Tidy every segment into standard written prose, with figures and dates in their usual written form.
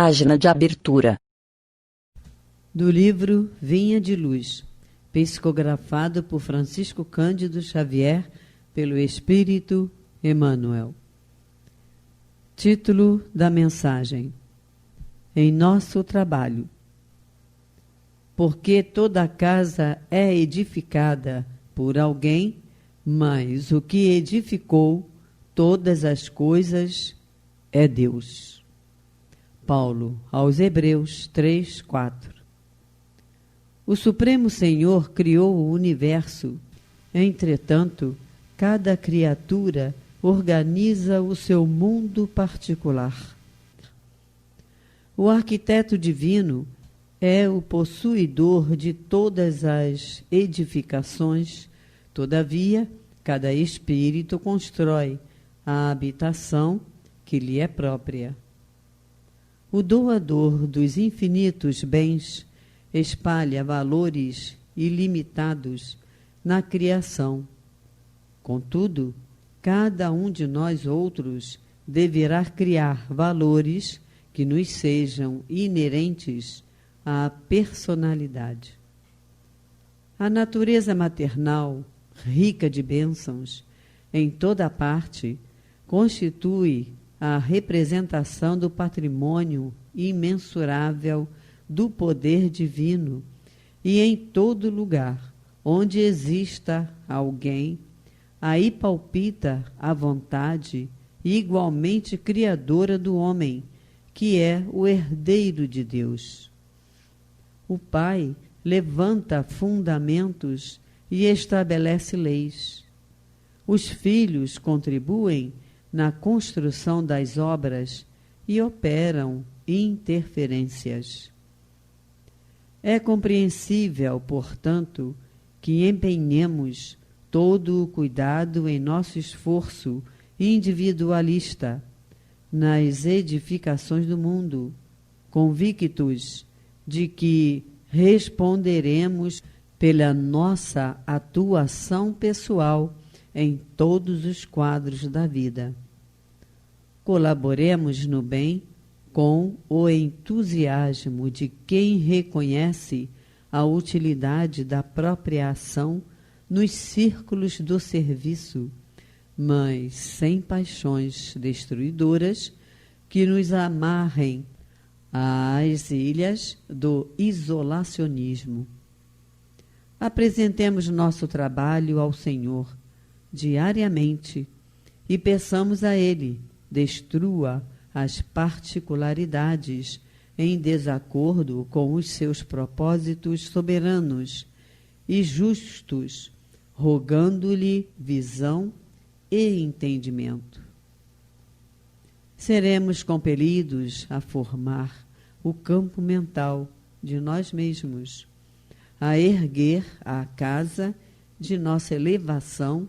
página de abertura. Do livro Vinha de Luz, psicografado por Francisco Cândido Xavier, pelo Espírito Emmanuel. Título da mensagem: Em nosso trabalho. Porque toda casa é edificada por alguém, mas o que edificou todas as coisas é Deus. Paulo, aos Hebreus 3:4. O Supremo Senhor criou o universo. Entretanto, cada criatura organiza o seu mundo particular. O arquiteto divino é o possuidor de todas as edificações. Todavia, cada espírito constrói a habitação que lhe é própria. O doador dos infinitos bens espalha valores ilimitados na criação. Contudo, cada um de nós outros deverá criar valores que nos sejam inerentes à personalidade. A natureza maternal, rica de bênçãos, em toda parte, constitui a representação do patrimônio imensurável do poder divino, e em todo lugar onde exista alguém, aí palpita a vontade igualmente criadora do homem, que é o herdeiro de Deus. O Pai levanta fundamentos e estabelece leis. Os filhos contribuem na construção das obras e operam interferências. É compreensível, portanto, que empenhemos todo o cuidado em nosso esforço individualista nas edificações do mundo, convictos de que responderemos pela nossa atuação pessoal em todos os quadros da vida. Colaboremos no bem com o entusiasmo de quem reconhece a utilidade da própria ação nos círculos do serviço, mas sem paixões destruidoras que nos amarrem às ilhas do isolacionismo. Apresentemos nosso trabalho ao Senhor diariamente e peçamos a Ele destrua as particularidades em desacordo com os seus propósitos soberanos e justos, rogando-lhe visão e entendimento. Seremos compelidos a formar o campo mental de nós mesmos, a erguer a casa de nossa elevação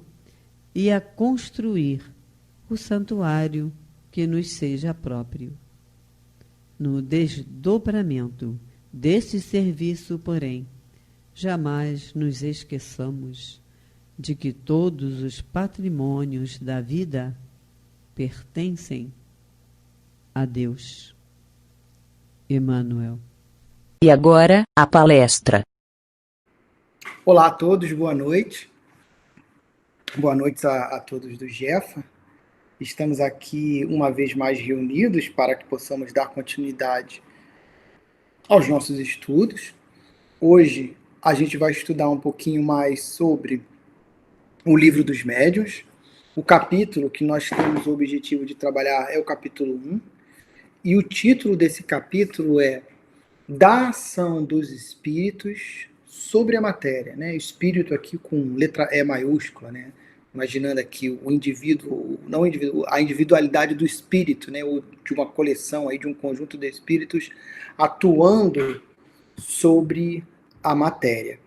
e a construir o santuário que nos seja próprio. No desdobramento desse serviço, porém, jamais nos esqueçamos de que todos os patrimônios da vida pertencem a Deus. Emmanuel. E agora, a palestra. Olá a todos, boa noite. Boa noite a todos do GEFA. Estamos aqui uma vez mais reunidos para que possamos dar continuidade aos nossos estudos. Hoje a gente vai estudar um pouquinho mais sobre o Livro dos Médiuns. O capítulo que nós temos o objetivo de trabalhar é o capítulo 1. E o título desse capítulo é Da Ação dos Espíritos sobre a Matéria, né? Espírito aqui com letra E maiúscula, né? Imaginando aqui o indivíduo, não o indivíduo, a individualidade do espírito, né? Ou de uma coleção, aí, de um conjunto de espíritos atuando sobre a matéria.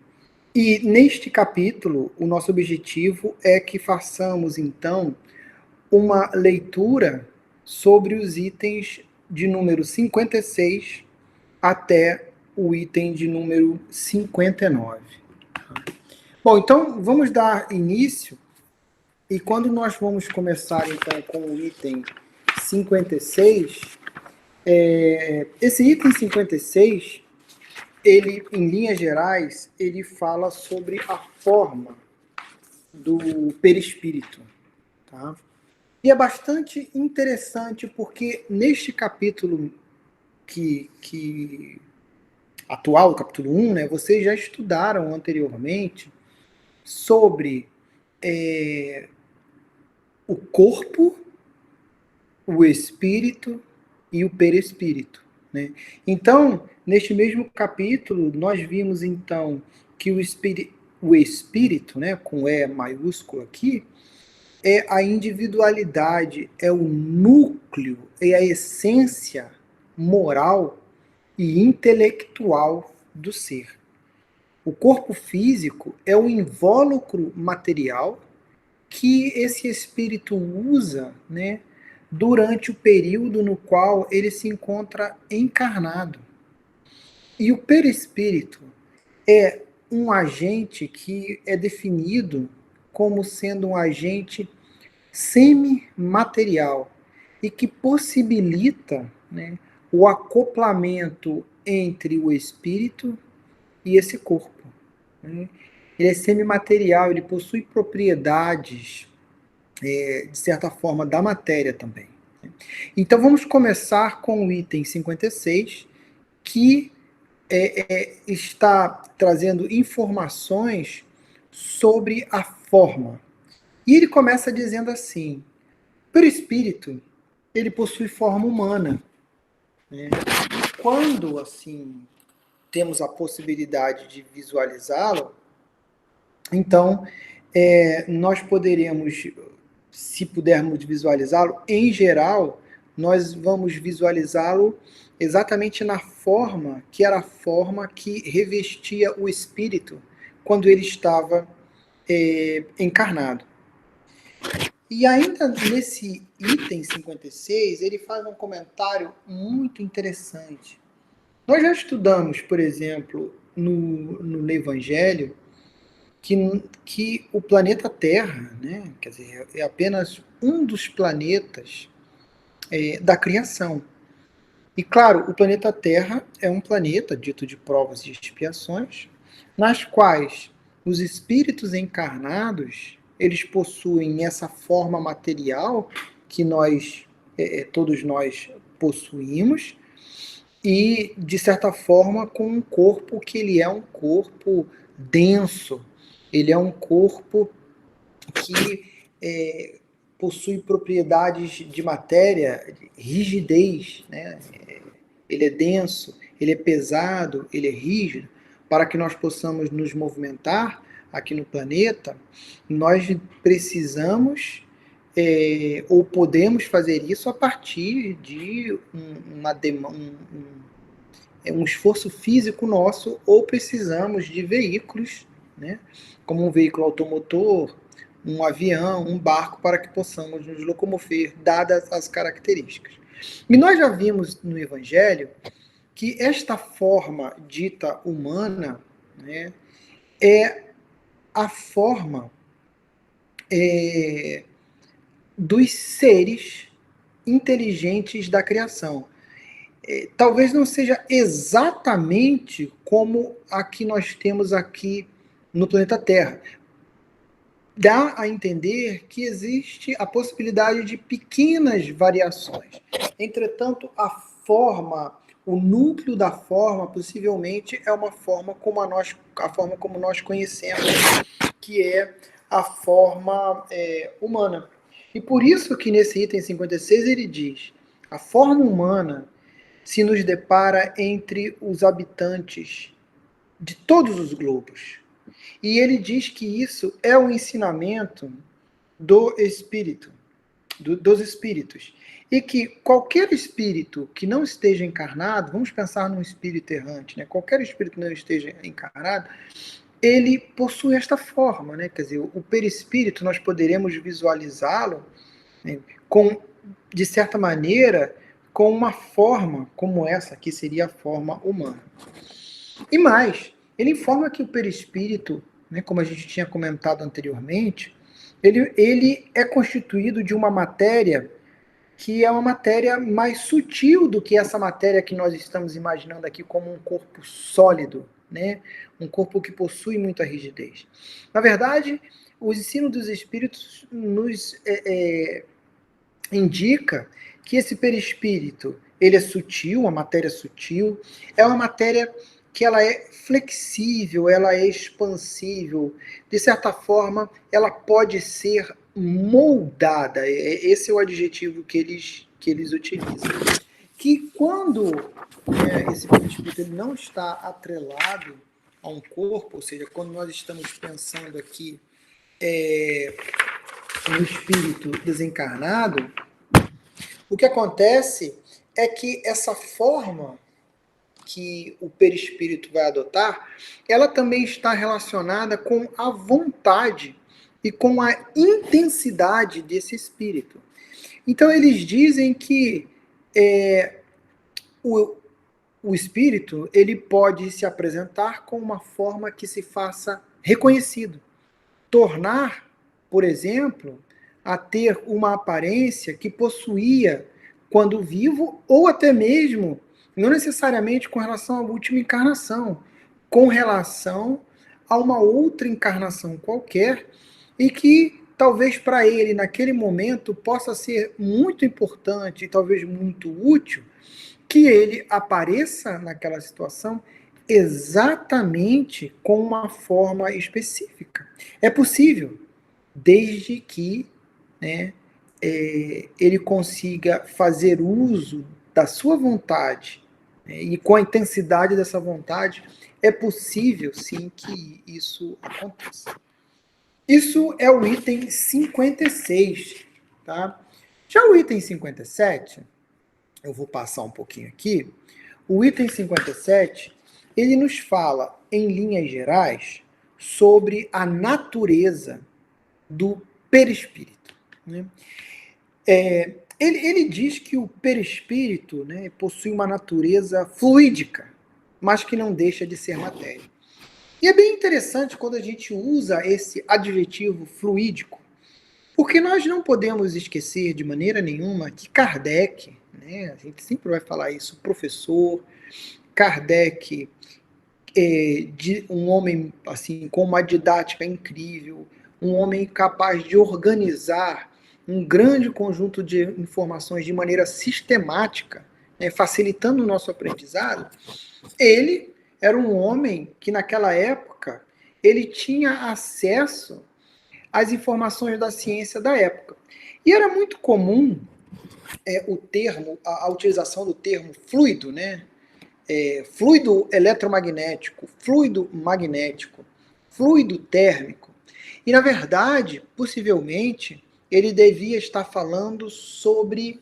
E neste capítulo, o nosso objetivo é que façamos, então, uma leitura sobre os itens de número 56 até o item de número 59. Bom, então vamos dar início, e quando nós vamos começar então com o item 56, Esse item 56, ele, em linhas gerais, ele fala sobre a forma do perispírito, tá? E é bastante interessante porque neste capítulo que atual, capítulo 1, né, vocês já estudaram anteriormente sobre o corpo, o espírito e o perispírito, né? Então, neste mesmo capítulo, nós vimos então que o espírito, né, com E maiúsculo aqui, é a individualidade, é o núcleo, é a essência moral e intelectual do ser. O corpo físico é o invólucro material que esse espírito usa, né, durante o período no qual ele se encontra encarnado. E o perispírito é um agente que é definido como sendo um agente semimaterial e que possibilita, né, o acoplamento entre o espírito e esse corpo, né? Ele é semimaterial, ele possui propriedades, de certa forma, da matéria também. Então vamos começar com o item 56, que está trazendo informações sobre a forma. E ele começa dizendo assim: o perispírito, ele possui forma humana, né? Quando, assim, temos a possibilidade de visualizá-lo, então nós poderemos, se pudermos visualizá-lo, em geral, nós vamos visualizá-lo exatamente na forma que era a forma que revestia o espírito quando ele estava encarnado. E ainda nesse item 56, ele faz um comentário muito interessante. Nós já estudamos, por exemplo, no Evangelho, que o planeta Terra, né, quer dizer, é apenas um dos planetas da criação. E claro, o planeta Terra é um planeta dito de provas e expiações, nas quais os espíritos encarnados, eles possuem essa forma material que todos nós possuímos, e de certa forma com um corpo que ele é um corpo denso, ele é um corpo que possui propriedades de matéria, rigidez, né? Ele é denso, ele é pesado, ele é rígido. Para que nós possamos nos movimentar aqui no planeta, nós precisamos ou podemos fazer isso a partir de um esforço físico nosso, ou precisamos de veículos, né, como um veículo automotor, um avião, um barco, para que possamos nos locomover, dadas as características. E nós já vimos no Evangelho que esta forma dita humana, né, é a forma dos seres inteligentes da criação. Talvez não seja exatamente como a que nós temos aqui no planeta Terra. Dá a entender que existe a possibilidade de pequenas variações. Entretanto, a forma, o núcleo da forma, possivelmente é uma forma como a forma como nós conhecemos, que é a forma humana. E por isso que nesse item 56 ele diz: a forma humana se nos depara entre os habitantes de todos os globos. E ele diz que isso é o ensinamento do espírito, dos espíritos. E que qualquer espírito que não esteja encarnado, vamos pensar num espírito errante, né? Qualquer espírito que não esteja encarnado, ele possui esta forma, né? Quer dizer, o perispírito nós poderemos visualizá-lo, né, de certa maneira, com uma forma como essa, que seria a forma humana. E mais, ele informa que o perispírito, né, como a gente tinha comentado anteriormente, ele é constituído de uma matéria que é uma matéria mais sutil do que essa matéria que nós estamos imaginando aqui como um corpo sólido, né? Um corpo que possui muita rigidez. Na verdade, o ensino dos espíritos nos indica que esse perispírito, ele é sutil, uma matéria sutil, é uma matéria que ela é flexível, ela é expansível, de certa forma, ela pode ser moldada, esse é o adjetivo que eles utilizam. Que quando esse perispírito ele não está atrelado a um corpo, ou seja, quando nós estamos pensando aqui no espírito desencarnado, o que acontece é que essa forma que o perispírito vai adotar, ela também está relacionada com a vontade e com a intensidade desse espírito. Então eles dizem que o espírito ele pode se apresentar com uma forma que se faça reconhecido, tornar, por exemplo, a ter uma aparência que possuía quando vivo, ou até mesmo, não necessariamente com relação à última encarnação, com relação a uma outra encarnação qualquer, e que talvez para ele, naquele momento, possa ser muito importante e talvez muito útil que ele apareça naquela situação exatamente com uma forma específica. É possível, desde que ele consiga fazer uso da sua vontade, e com a intensidade dessa vontade, é possível sim que isso aconteça. Isso é o item 56, tá? Já o item 57, eu vou passar um pouquinho aqui. O item 57, ele nos fala, em linhas gerais, sobre a natureza do perispírito, né? Ele diz que o perispírito, né, possui uma natureza fluídica, mas que não deixa de ser matéria. E é bem interessante quando a gente usa esse adjetivo fluídico, porque nós não podemos esquecer de maneira nenhuma que Kardec, né, a gente sempre vai falar isso, professor, Kardec, um homem assim com uma didática incrível, um homem capaz de organizar um grande conjunto de informações de maneira sistemática, né, facilitando o nosso aprendizado. Ele era um homem que naquela época ele tinha acesso às informações da ciência da época. E era muito comum a utilização do termo fluido, né? Fluido eletromagnético, fluido magnético, fluido térmico. E, na verdade, possivelmente, ele devia estar falando sobre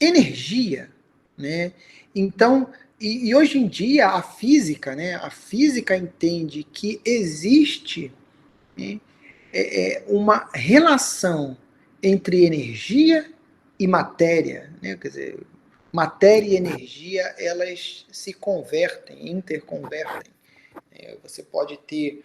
energia, né? Então, e hoje em dia, a física, né? A física entende que existe, né, uma relação entre energia e matéria, né? Quer dizer, matéria e energia, elas se convertem, interconvertem. Você pode ter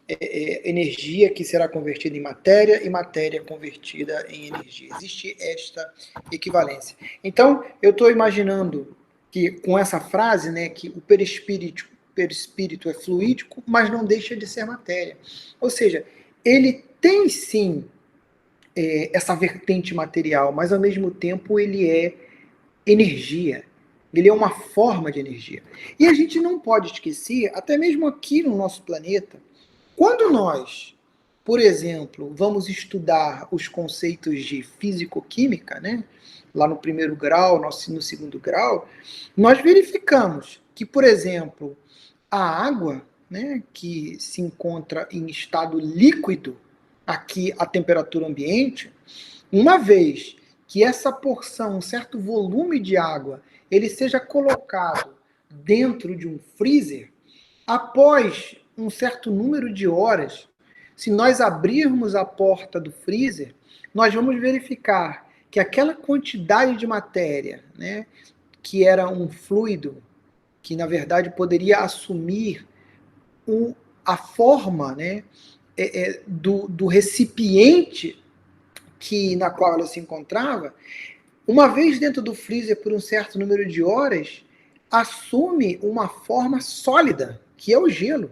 energia que será convertida em matéria e matéria convertida em energia. Existe esta equivalência. Então, eu estou imaginando que com essa frase, né, que o perispírito é fluídico, mas não deixa de ser matéria. Ou seja, ele tem sim essa vertente material, mas ao mesmo tempo ele é energia. Ele é uma forma de energia. E a gente não pode esquecer, até mesmo aqui no nosso planeta, quando nós, por exemplo, vamos estudar os conceitos de físico-química, né, lá no primeiro grau, no segundo grau, nós verificamos que, por exemplo, a água, né, que se encontra em estado líquido, aqui a temperatura ambiente, uma vez que essa porção, um certo volume de água, ele seja colocado dentro de um freezer, após um certo número de horas, se nós abrirmos a porta do freezer, nós vamos verificar que aquela quantidade de matéria, né, que era um fluido, que na verdade poderia assumir a forma, né, do recipiente na qual ela se encontrava, uma vez dentro do freezer por um certo número de horas, assume uma forma sólida, que é o gelo.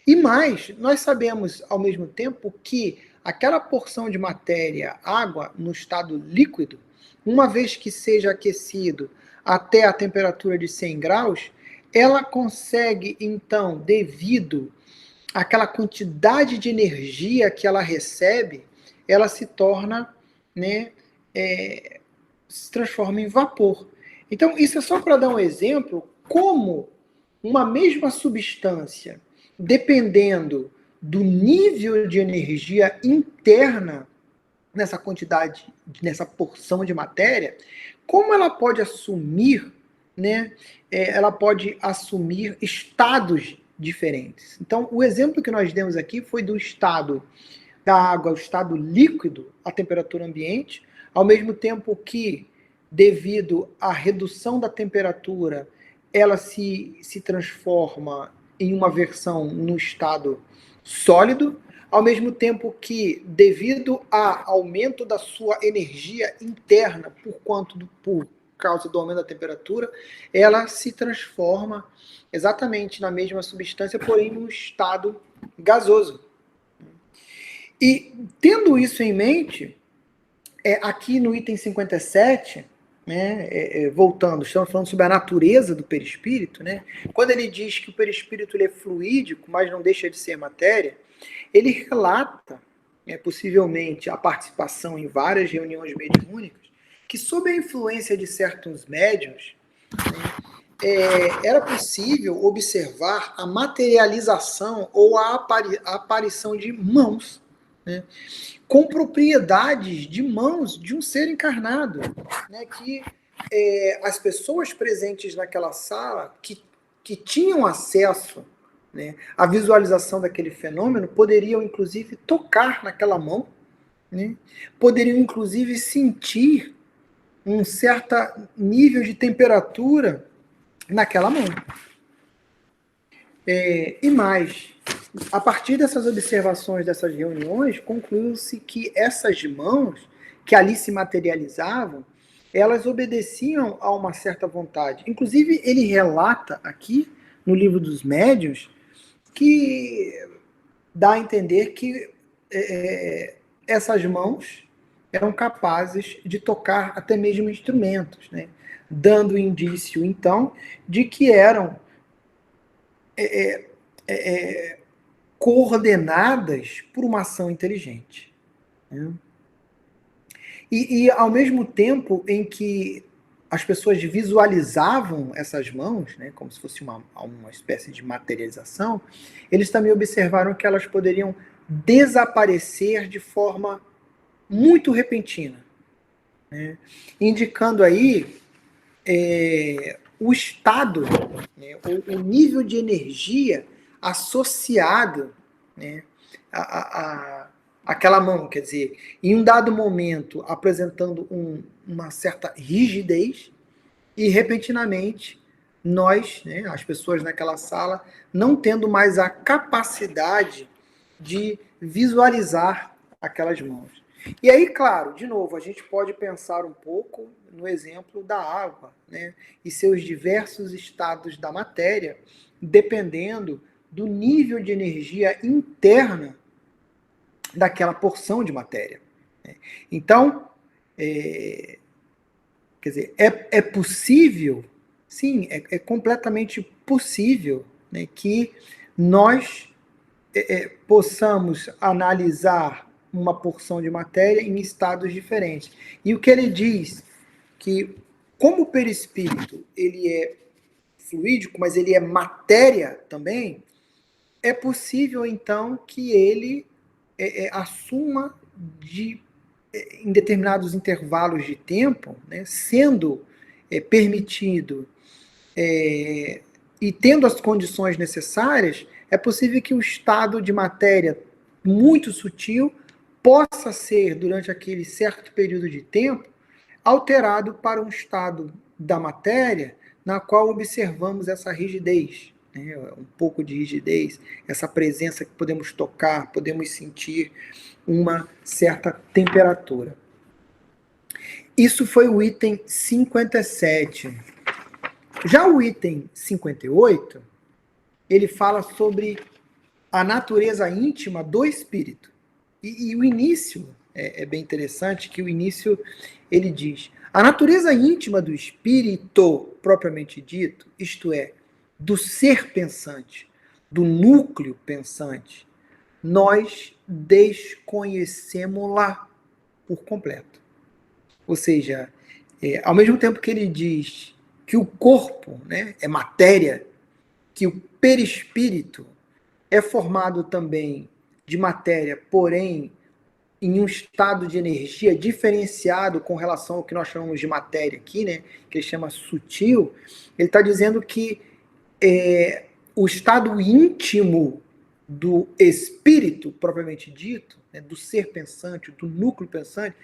E mais, nós sabemos ao mesmo tempo que aquela porção de matéria, água, no estado líquido, uma vez que seja aquecido até a temperatura de 100 graus, ela consegue, então, devido àquela quantidade de energia que ela recebe, ela se torna, né, se transforma em vapor. Então, isso é só para dar um exemplo como uma mesma substância, dependendo do nível de energia interna nessa quantidade, nessa porção de matéria, como ela pode assumir, né? Ela pode assumir estados diferentes. Então, o exemplo que nós demos aqui foi do estado da água, o estado líquido, a temperatura ambiente, ao mesmo tempo que, devido à redução da temperatura, ela se transforma em uma versão no estado sólido, ao mesmo tempo que, devido ao aumento da sua energia interna, por causa do aumento da temperatura, ela se transforma exatamente na mesma substância, porém num estado gasoso. E, tendo isso em mente, aqui no item 57, né, voltando, estamos falando sobre a natureza do perispírito, né? Quando ele diz que o perispírito ele é fluídico, mas não deixa de ser matéria, ele relata, possivelmente, a participação em várias reuniões mediúnicas, que sob a influência de certos médiuns, era possível observar a materialização ou a aparição de mãos, né, com propriedades de mãos de um ser encarnado, né, que as pessoas presentes naquela sala, que tinham acesso, né, à visualização daquele fenômeno, poderiam inclusive tocar naquela mão, né, poderiam inclusive sentir um certo nível de temperatura naquela mão. E mais, a partir dessas observações, dessas reuniões, concluiu-se que essas mãos que ali se materializavam, elas obedeciam a uma certa vontade. Inclusive, ele relata aqui, no livro dos médiuns, que dá a entender que essas mãos eram capazes de tocar até mesmo instrumentos, né? Dando indício, então, de que eram coordenadas por uma ação inteligente, né? E ao mesmo tempo em que as pessoas visualizavam essas mãos, né, como se fosse uma espécie de materialização, eles também observaram que elas poderiam desaparecer de forma muito repentina, né, indicando aí o estado, né, o nível de energia associado, né, àquela mão, quer dizer, em um dado momento apresentando uma certa rigidez e repentinamente nós, né, as pessoas naquela sala, não tendo mais a capacidade de visualizar aquelas mãos. E aí, claro, de novo, a gente pode pensar um pouco no exemplo da água, né, e seus diversos estados da matéria, dependendo do nível de energia interna daquela porção de matéria. Então, quer dizer, é possível, sim, é completamente possível, né, que nós possamos analisar uma porção de matéria em estados diferentes. E o que ele diz, que como o perispírito ele é fluídico, mas ele é matéria também, é possível então que ele assuma em determinados intervalos de tempo, né, sendo permitido e tendo as condições necessárias, é possível que o estado de matéria muito sutil possa ser, durante aquele certo período de tempo, alterado para um estado da matéria na qual observamos essa rigidez, né, um pouco de rigidez, essa presença que podemos tocar, podemos sentir uma certa temperatura. Isso foi o item 57. Já o item 58, ele fala sobre a natureza íntima do espírito. E o início é bem interessante, que o início ele diz: a natureza íntima do espírito, propriamente dito, isto é, do ser pensante, do núcleo pensante, nós desconhecemos-la por completo. Ou seja, ao mesmo tempo que ele diz que o corpo, né, é matéria, que o perispírito é formado também de matéria, porém em um estado de energia diferenciado com relação ao que nós chamamos de matéria aqui, né, que ele chama sutil, ele está dizendo que o estado íntimo do espírito, propriamente dito, né, do ser pensante, do núcleo pensante,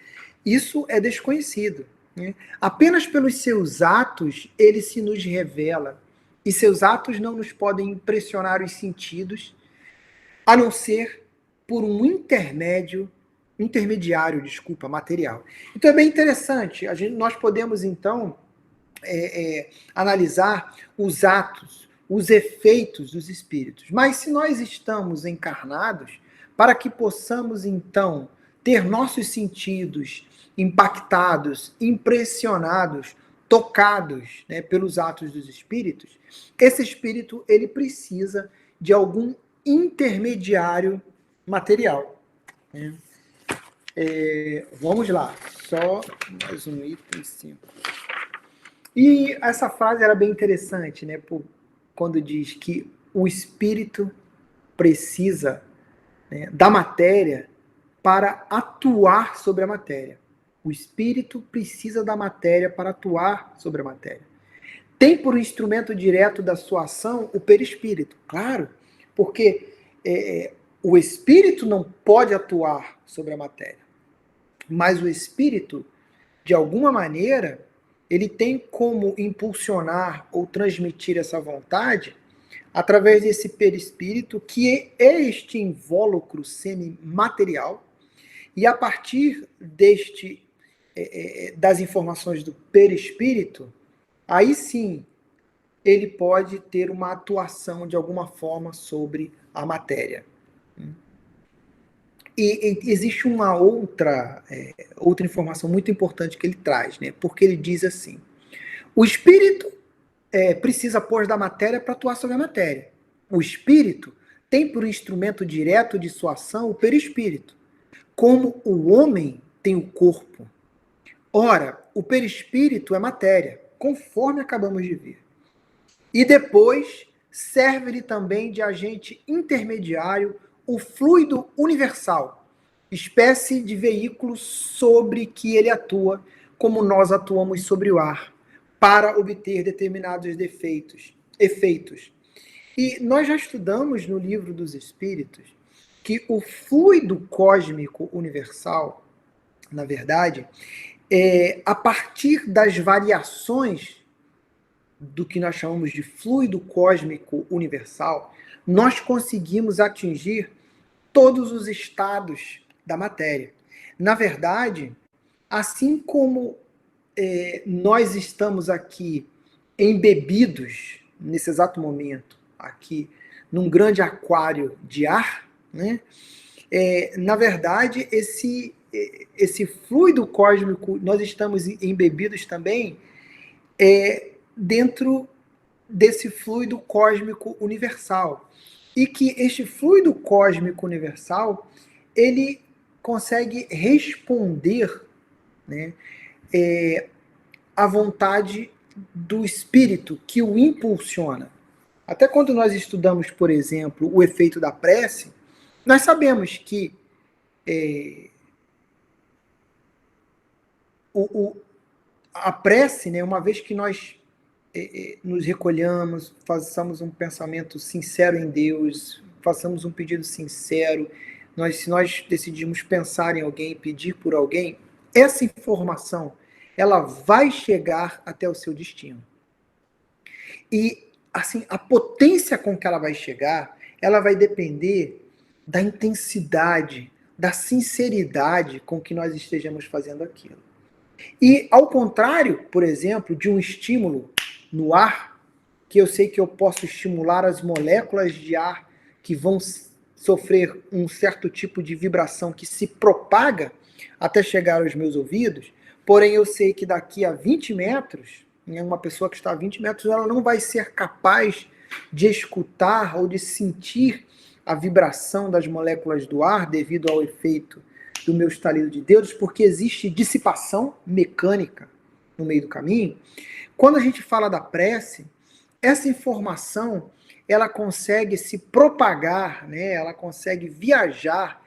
isso é desconhecido. Né? Apenas pelos seus atos ele se nos revela, e seus atos não nos podem impressionar os sentidos, a não ser por um intermediário, material. Então é bem interessante, nós podemos então analisar os atos, os efeitos dos espíritos. Mas se nós estamos encarnados, para que possamos então ter nossos sentidos impactados, impressionados, tocados, né, pelos atos dos espíritos, esse espírito ele precisa de algum intermediário material. Né? Vamos lá, só mais um item 5. E essa frase era bem interessante, né? Quando diz que o espírito precisa, né, da matéria para atuar sobre a matéria. O espírito precisa da matéria para atuar sobre a matéria. Tem por instrumento direto da sua ação o perispírito, claro, porque o espírito não pode atuar sobre a matéria, mas o espírito, de alguma maneira, ele tem como impulsionar ou transmitir essa vontade através desse perispírito, que é este invólucro semimaterial, e a partir das informações do perispírito, aí sim ele pode ter uma atuação de alguma forma sobre a matéria. E existe uma outra informação muito importante que ele traz, né? Porque ele diz assim: o espírito precisa pôr da matéria para atuar sobre a matéria. O espírito tem por instrumento direto de sua ação o perispírito, como o homem tem o corpo. Ora, o perispírito é matéria, conforme acabamos de ver. E depois serve-lhe também de agente intermediário o fluido universal, espécie de veículo sobre que ele atua, como nós atuamos sobre o ar, para obter determinados efeitos. E nós já estudamos no Livro dos Espíritos que o fluido cósmico universal, na verdade, a partir das variações do que nós chamamos de fluido cósmico universal, nós conseguimos atingir todos os estados da matéria. Na verdade, assim como nós estamos aqui embebidos, nesse exato momento, aqui num grande aquário de ar, né? Na verdade, esse fluido cósmico, nós estamos embebidos também dentro desse fluido cósmico universal. E que este fluido cósmico universal, ele consegue responder, né, à vontade do espírito que o impulsiona. Até quando nós estudamos, por exemplo, o efeito da prece, nós sabemos que a prece, né, uma vez que nós nos recolhamos, façamos um pensamento sincero em Deus, façamos um pedido sincero, se nós decidimos pensar em alguém, pedir por alguém, essa informação, ela vai chegar até o seu destino. E, assim, a potência com que ela vai chegar, ela vai depender da intensidade, da sinceridade com que nós estejamos fazendo aquilo. E ao contrário, por exemplo, de um estímulo no ar, que eu sei que eu posso estimular as moléculas de ar que vão sofrer um certo tipo de vibração que se propaga até chegar aos meus ouvidos, porém eu sei que daqui a 20 metros, uma pessoa que está a 20 metros, ela não vai ser capaz de escutar ou de sentir a vibração das moléculas do ar devido ao efeito do meu estalido de dedos, porque existe dissipação mecânica no meio do caminho. Quando a gente fala da prece, essa informação ela consegue se propagar, né? Ela consegue viajar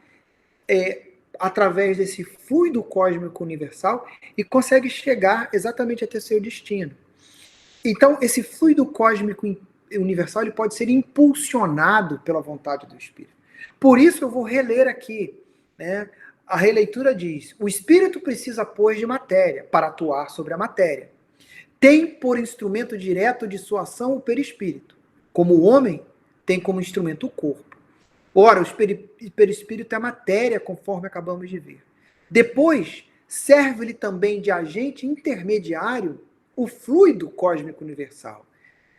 através desse fluido cósmico universal e consegue chegar exatamente até seu destino. Então, esse fluido cósmico universal ele pode ser impulsionado pela vontade do Espírito. Por isso eu vou reler aqui, né? A releitura diz: o Espírito precisa, pois, de matéria para atuar sobre a matéria. Tem por instrumento direto de sua ação o perispírito, como o homem tem como instrumento o corpo. Ora, o perispírito é matéria, conforme acabamos de ver. Depois, serve-lhe também de agente intermediário o fluido cósmico universal,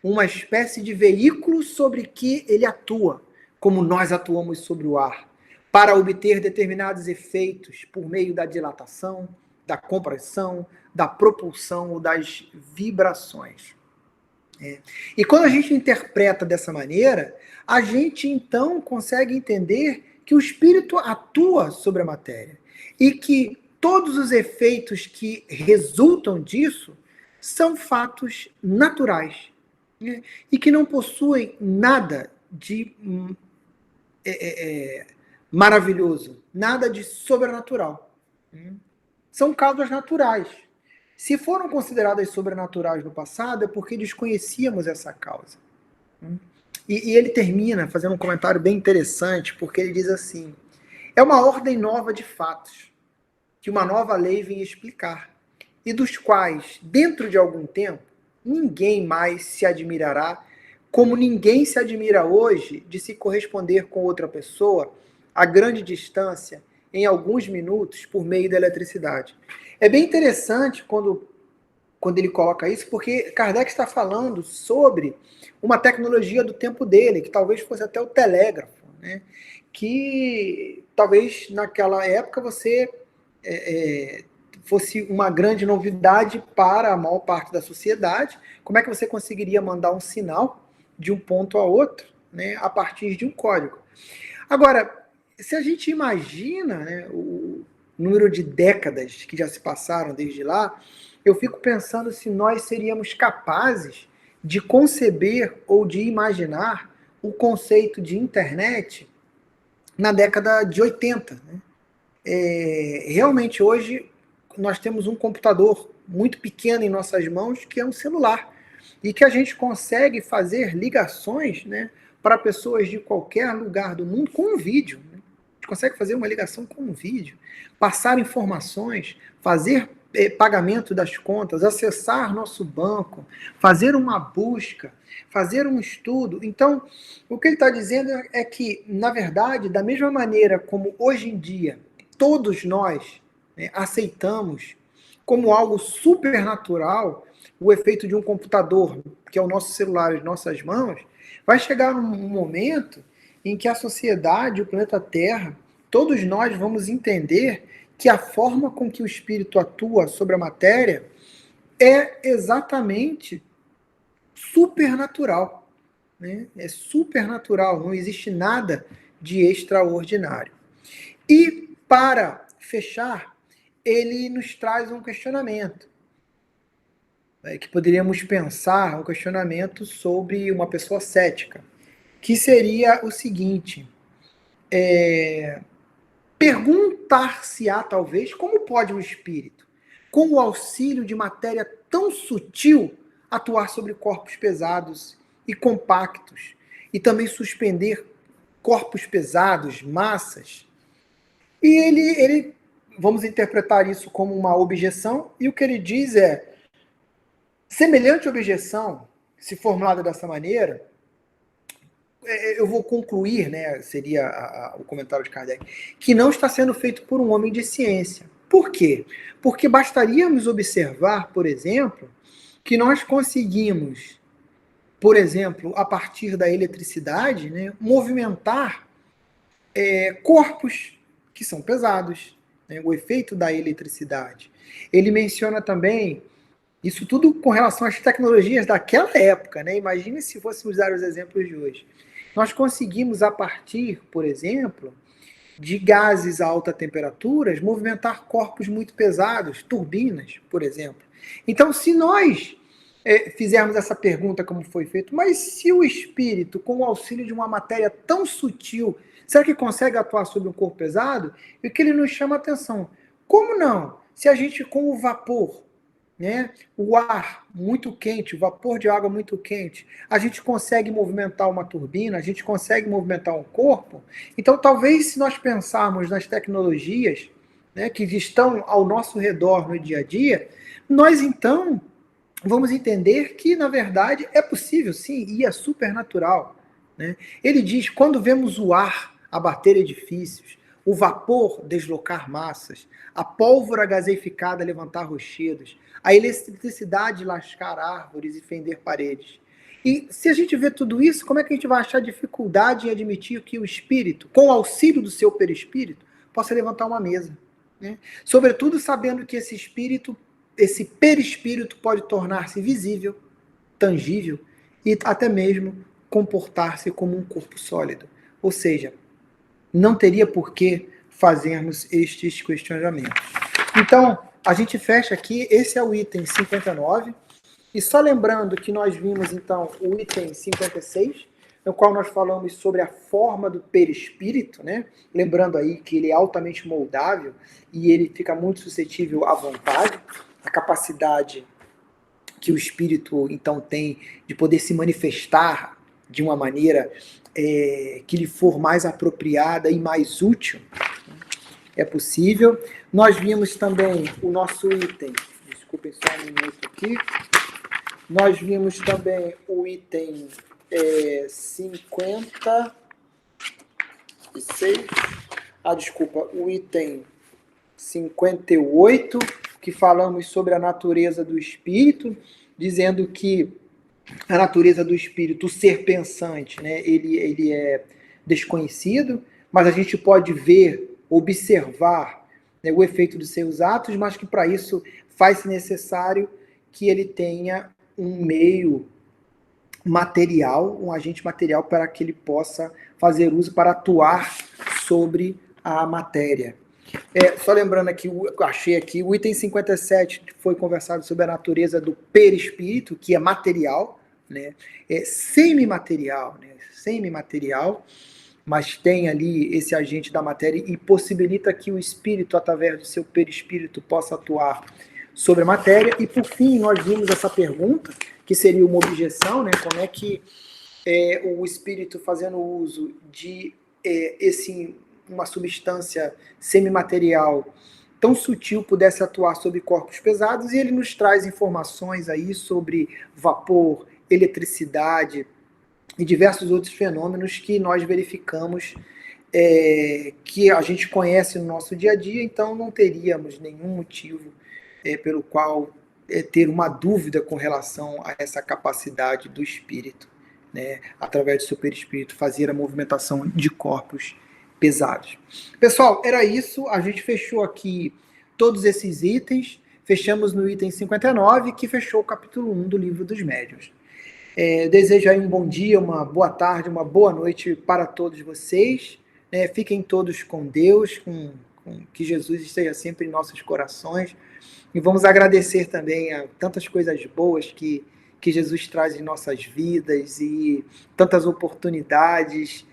uma espécie de veículo sobre que ele atua, como nós atuamos sobre o ar, para obter determinados efeitos por meio da dilatação, da compressão, da propulsão ou das vibrações. E quando a gente interpreta dessa maneira, a gente então consegue entender que o espírito atua sobre a matéria e que todos os efeitos que resultam disso são fatos naturais, né? E que não possuem nada de maravilhoso, nada de sobrenatural. São causas naturais. Se foram consideradas sobrenaturais no passado, é porque desconhecíamos essa causa. E ele termina fazendo um comentário bem interessante, porque ele diz assim: é uma ordem nova de fatos, que uma nova lei vem explicar, e dos quais, dentro de algum tempo, ninguém mais se admirará, como ninguém se admira hoje de se corresponder com outra pessoa a grande distância, em alguns minutos, por meio da eletricidade. É bem interessante quando ele coloca isso, porque Kardec está falando sobre uma tecnologia do tempo dele, que talvez fosse até o telégrafo, né? Que talvez naquela época você fosse uma grande novidade para a maior parte da sociedade. Como é que você conseguiria mandar um sinal de um ponto a outro, né, a partir de um código? Agora, se a gente imagina, né, o número de décadas que já se passaram desde lá, eu fico pensando se nós seríamos capazes de conceber ou de imaginar o conceito de internet na década de 80. Né? Realmente, hoje, nós temos um computador muito pequeno em nossas mãos, que é um celular, e que a gente consegue fazer ligações, né, para pessoas de qualquer lugar do mundo com um vídeo. Né? A gente consegue fazer uma ligação com um vídeo, passar informações, fazer pagamento das contas, acessar nosso banco, fazer uma busca, fazer um estudo. Então, o que ele está dizendo é que, na verdade, da mesma maneira como hoje em dia todos nós, né, aceitamos como algo supernatural o efeito de um computador, que é o nosso celular, as nossas mãos, vai chegar um momento em que a sociedade, o planeta Terra, todos nós vamos entender que a forma com que o espírito atua sobre a matéria é exatamente supernatural. Né? É supernatural, não existe nada de extraordinário. E, para fechar, ele nos traz um questionamento, que poderíamos pensar, um questionamento sobre uma pessoa cética, que seria o seguinte: perguntar-se-á, talvez, como pode um espírito, com o auxílio de matéria tão sutil, atuar sobre corpos pesados e compactos, e também suspender corpos pesados, massas. E ele, vamos interpretar isso como uma objeção, e o que ele diz é: semelhante objeção, se formulada dessa maneira, eu vou concluir, né, seria o comentário de Kardec, que não está sendo feito por um homem de ciência, Por quê? Porque bastaríamos observar, por exemplo, que nós conseguimos, por exemplo, a partir da eletricidade, né, movimentar corpos que são pesados, né, o efeito da eletricidade. Ele menciona também isso tudo com relação às tecnologias daquela época, né? Imagine se fôssemos dar os exemplos de hoje. Nós conseguimos, a partir, por exemplo, de gases a alta temperatura, movimentar corpos muito pesados, turbinas, por exemplo. Então, se nós fizermos essa pergunta como foi feito, mas se o espírito, com o auxílio de uma matéria tão sutil, será que consegue atuar sobre um corpo pesado? E o que ele nos chama a atenção? Como não? Se a gente, com o vapor, né, o ar muito quente, o vapor de água muito quente, a gente consegue movimentar uma turbina, a gente consegue movimentar um corpo. Então, talvez, se nós pensarmos nas tecnologias, né, que estão ao nosso redor no dia a dia, nós, então, vamos entender que, na verdade, é possível, sim, e é supernatural, né? Ele diz, quando vemos o ar abater edifícios, o vapor deslocar massas, a pólvora gaseificada levantar rochedos, a eletricidade lascar árvores e fender paredes. E se a gente vê tudo isso, como é que a gente vai achar dificuldade em admitir que o espírito, com o auxílio do seu perispírito, possa levantar uma mesa, né? Sobretudo sabendo que esse espírito, esse perispírito pode tornar-se visível, tangível e até mesmo comportar-se como um corpo sólido. Ou seja, não teria por que fazermos estes questionamentos. Então, a gente fecha aqui, esse é o item 59, e só lembrando que nós vimos, então, o item 56, no qual nós falamos sobre a forma do perispírito, né? Lembrando aí que ele é altamente moldável e ele fica muito suscetível à vontade, a capacidade que o espírito, então, tem de poder se manifestar de uma maneira que lhe for mais apropriada e mais útil. É possível. Nós vimos também o nosso item, desculpem só um minuto aqui, nós vimos também o item 56, o item 58, que falamos sobre a natureza do espírito, dizendo que a natureza do espírito, o ser pensante, né, ele é desconhecido, mas a gente pode ver, observar, né, o efeito dos seus atos, mas que para isso faz-se necessário que ele tenha um meio material, um agente material para que ele possa fazer uso para atuar sobre a matéria. Só lembrando aqui, eu achei aqui, o item 57 foi conversado sobre a natureza do perispírito, que é material, né? É semimaterial, né? Semimaterial, mas tem ali esse agente da matéria e possibilita que o espírito, através do seu perispírito, possa atuar sobre a matéria. E por fim, nós vimos essa pergunta, que seria uma objeção, né? Como é que o espírito, fazendo uso de uma substância semimaterial tão sutil, pudesse atuar sobre corpos pesados, e ele nos traz informações aí sobre vapor, eletricidade e diversos outros fenômenos que nós verificamos que a gente conhece no nosso dia a dia, então não teríamos nenhum motivo pelo qual ter uma dúvida com relação a essa capacidade do espírito, né, através do seu perispírito, fazer a movimentação de corpos pesados. Pessoal, era isso, a gente fechou aqui todos esses itens, fechamos no item 59, que fechou o capítulo 1 do Livro dos Médiuns. Desejo aí um bom dia, uma boa tarde, uma boa noite para todos vocês. Fiquem todos com Deus, que Jesus esteja sempre em nossos corações. E vamos agradecer também a tantas coisas boas que Jesus traz em nossas vidas e tantas oportunidades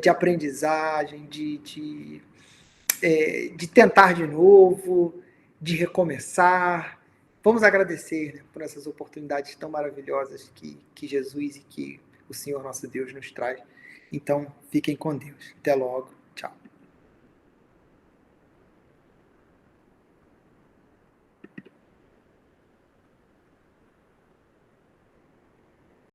de aprendizagem, de tentar de novo, de recomeçar. Vamos agradecer, né, por essas oportunidades tão maravilhosas que Jesus e que o Senhor nosso Deus nos traz. Então, fiquem com Deus. Até logo. Tchau.